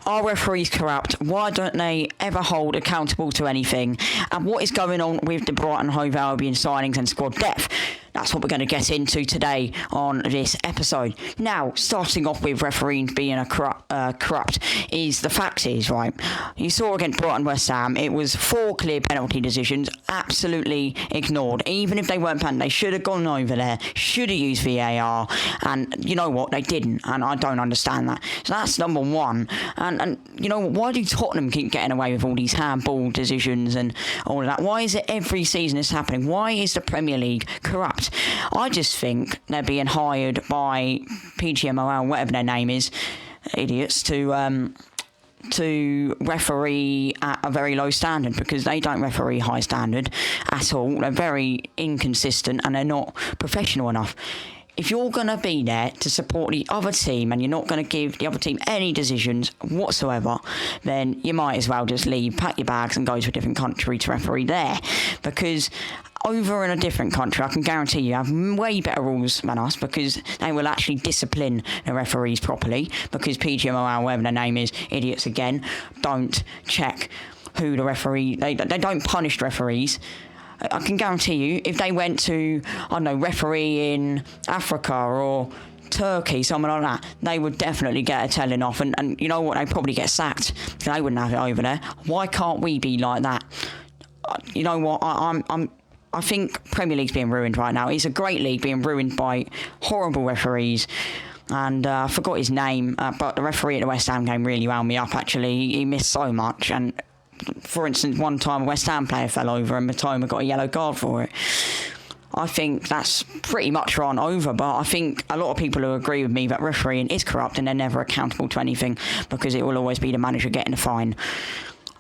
Are referees corrupt? Why don't they ever hold accountable to anything? And what is going on with the Brighton Hove Albion signings and squad depth? That's what we're going to get into today on this episode. Now, starting off with refereeing being corrupt is the fact is, right, you saw against Brighton West Ham, it was 4 clear penalty decisions, absolutely ignored. Even if they weren't planned, they should have gone over there, should have used VAR, and you know what, they didn't, and I don't understand that. So that's number one. And you know, why do Tottenham keep getting away with all these handball decisions and all of that? Why is it every season it's happening? Why is the Premier League corrupt? I just think they're being hired by PGMOL, whatever their name is, idiots, to referee at a very low standard, because they don't referee high standard at all. They're very inconsistent and they're not professional enough. If you're going to be there to support the other team and you're not going to give the other team any decisions whatsoever, then you might as well just leave, pack your bags and go to a different country to referee there. Because over in a different country, I can guarantee you have way better rules than us, because they will actually discipline the referees properly, because PGMOL, whatever their name is, idiots again, don't check who the referee... They don't punish referees. I can guarantee you, if they went to, I don't know, referee in Africa or Turkey, something like that, they would definitely get a telling off. And you know what, they'd probably get sacked. They wouldn't have it over there. Why can't we be like that? You know what, I think Premier League's being ruined right now. It's a great league being ruined by horrible referees. And I forgot his name, but the referee at the West Ham game really wound me up, actually. He missed so much. And for instance, one time a West Ham player fell over and Matoma got a yellow card for it. I think that's pretty much run over, but I think a lot of people who agree with me that refereeing is corrupt and they're never accountable to anything, because it will always be the manager getting a fine.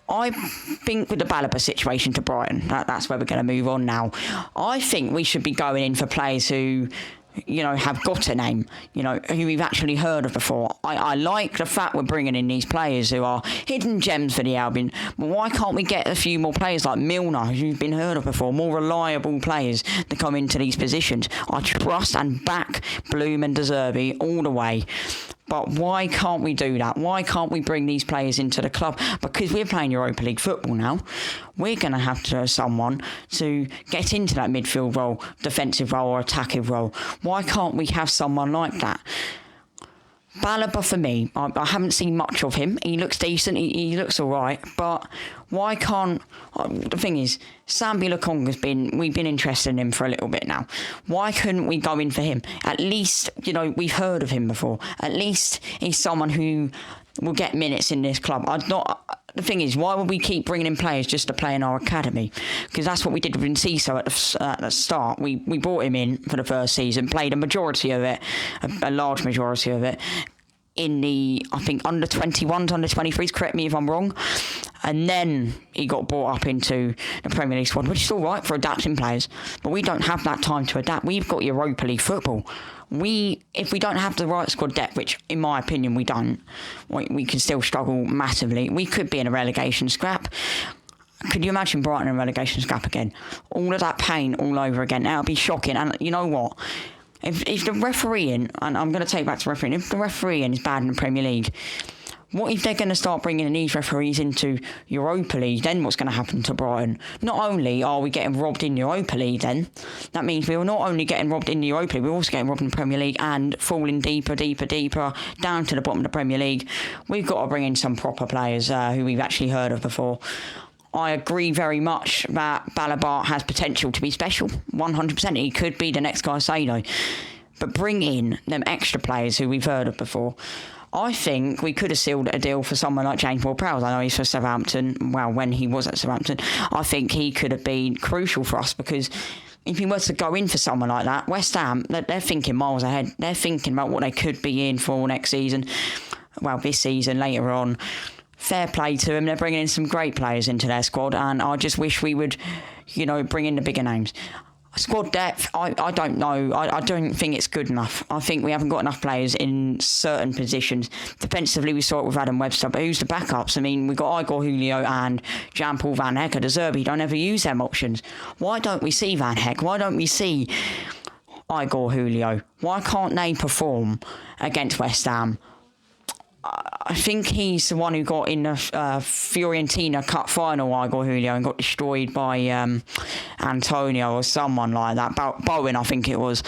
I think with the Baleba situation to Brighton, that's where we're going to move on now. I think we should be going in for players who, you know, have got a name, you know, who we've actually heard of before. I like the fact we're bringing in these players who are hidden gems for the Albion. But why can't we get a few more players like Milner, who've been heard of before, more reliable players to come into these positions? I trust and back Bloom and De Zerbi all the way. But why can't we do that? Why can't we bring these players into the club? Because we're playing Europa League football now. We're going to have to have someone to get into that midfield role, defensive role or attacking role. Why can't we have someone like that? Baleba, for me, I haven't seen much of him. He looks decent, he looks all right, but why can't... The thing is, Sambi Lokonga's we've been interested in him for a little bit now. Why couldn't we go in for him? At least, you know, we've heard of him before. At least he's someone who will get minutes in this club. The thing is, why would we keep bringing in players just to play in our academy? Because that's what we did with Enciso at the start. We brought him in for the first season, played a majority of it, a large majority of it, in the, I think, under-21s, under-23s, correct me if I'm wrong. And then he got brought up into the Premier League squad, which is all right for adapting players. But we don't have that time to adapt. We've got Europa League football. If we don't have the right squad depth, which in my opinion we don't, we can still struggle massively. We could be in a relegation scrap. Could you imagine Brighton in a relegation scrap again? All of that pain all over again. That would be shocking. And you know what? If the refereeing, and I'm going to take back to refereeing, if the refereeing is bad in the Premier League, what if they're going to start bringing these referees into Europa League? Then what's going to happen to Brighton? Not only are we getting robbed in Europa League then, that means we're not only getting robbed in the Europa League, we're also getting robbed in the Premier League and falling deeper down to the bottom of the Premier League. We've got to bring in some proper players who we've actually heard of before. I agree very much that Baleba has potential to be special. 100%. He could be the next Caicedo. But bring in them extra players who we've heard of before. I think we could have sealed a deal for someone like James Ward-Prowse. I know he's for Southampton. Well, when he was at Southampton, I think he could have been crucial for us, because if he was to go in for someone like that, West Ham, they're thinking miles ahead. They're thinking about what they could be in for next season. Well, this season, later on. Fair play to them. They're bringing in some great players into their squad, and I just wish we would, you know, bring in the bigger names. Squad depth, I don't know. I don't think it's good enough. I think we haven't got enough players in certain positions. Defensively, we saw it with Adam Webster, but who's the backups? I mean, we've got Igor Julio and Jean-Paul Van Hecke. De Zerbi don't ever use them options. Why don't we see Van Hecke? Why don't we see Igor Julio? Why can't they perform against West Ham? I think he's the one who got in the Fiorentina Cup final, Igor Julio, and got destroyed by Antonio or someone like that. Bowen, I think it was.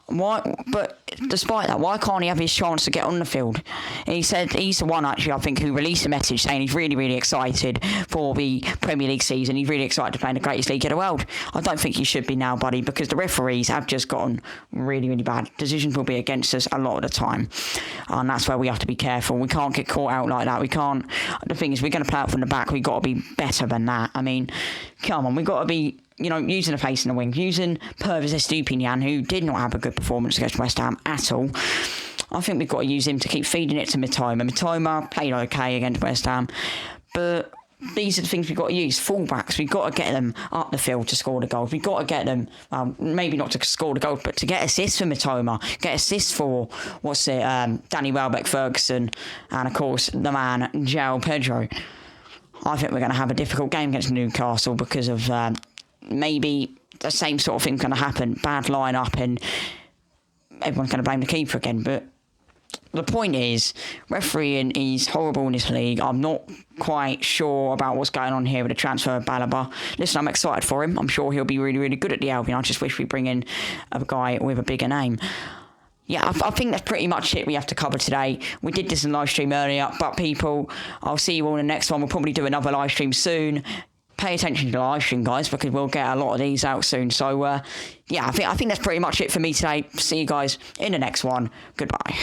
Why? But despite that, why can't he have his chance to get on the field? He said he's the one, actually, I think, who released a message saying he's really, really excited for the Premier League season. He's really excited to play in the greatest league in the world. I don't think he should be now, buddy, because the referees have just gotten really, really bad. Decisions will be against us a lot of the time. And that's where we have to be careful. We can't get caught out like that. We can't. The thing is, we're going to play out from the back. We've got to be better than that. I mean, come on, we've got to be, using the face in the wing, using Pervis Estupinian, who did not have a good performance against West Ham at all. I think we've got to use him to keep feeding it to Mitoma. Mitoma played okay against West Ham, but these are the things we've got to use. Fullbacks, we've got to get them up the field to score the goals. We've got to get them, maybe not to score the goals, but to get assists for Mitoma, get assists for, Danny Welbeck-Ferguson, and of course, the man, João Pedro. I think we're going to have a difficult game against Newcastle because of maybe the same sort of thing going to happen. Bad line-up and everyone's going to blame the keeper again. But the point is, refereeing is horrible in this league. I'm not quite sure about what's going on here with the transfer of Baleba. Listen, I'm excited for him. I'm sure he'll be really, really good at the Albion. I just wish we bring in a guy with a bigger name. Yeah, I think that's pretty much it we have to cover today. We did this in live stream earlier, but people, I'll see you all in the next one. We'll probably do another live stream soon. Pay attention to the live stream, guys, because we'll get a lot of these out soon. So, yeah, I think that's pretty much it for me today. See you guys in the next one. Goodbye.